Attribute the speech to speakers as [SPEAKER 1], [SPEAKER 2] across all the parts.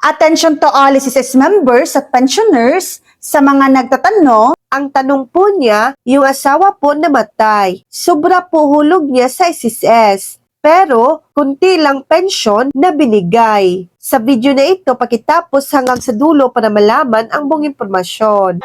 [SPEAKER 1] Attention to all SSS members at pensioners sa mga nagtatanong.
[SPEAKER 2] Ang tanong po niya, yung asawa po namatay. Sobra po hulog niya sa SSS. Pero, kunti lang pensyon na binigay. Sa video na ito, pakitapos hanggang sa dulo para malaman ang buong impormasyon.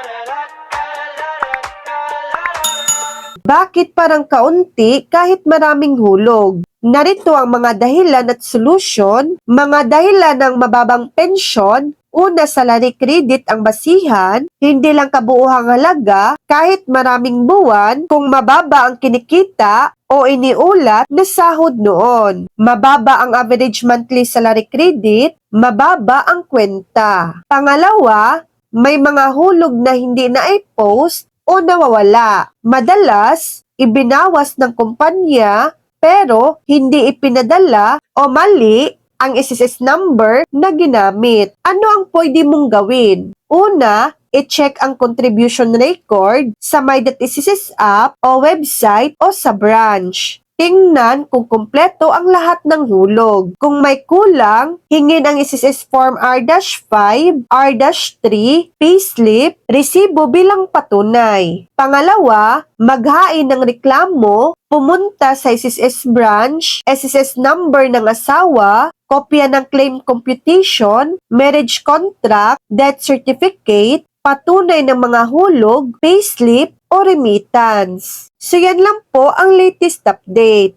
[SPEAKER 2] Bakit parang kaunti kahit maraming hulog? Narito ang mga dahilan at solusyon. Mga dahilan ng mababang pensyon. Una, salary credit ang basihan, hindi lang kabuuhang halaga, kahit maraming buwan, kung mababa ang kinikita o iniulat na sahod noon. Mababa ang average monthly salary credit, mababa ang kwenta. Pangalawa, may mga hulog na hindi na-post o nawawala. Madalas, ibinawas ng kumpanya pero hindi ipinadala o mali ang SSS number na ginamit. Ano ang pwede mong gawin? Una, i-check ang contribution record sa My.SSS app o website o sa branch. Tingnan kung kumpleto ang lahat ng hulog. Kung may kulang, hingin ang SSS Form R-5, R-3, payslip, resibo bilang patunay. Pangalawa, maghain ng reklamo, pumunta sa SSS branch, SSS number ng asawa, kopya ng claim computation, marriage contract, death certificate, patunay ng mga hulog, payslip, o remittance. So yan lang po ang latest update.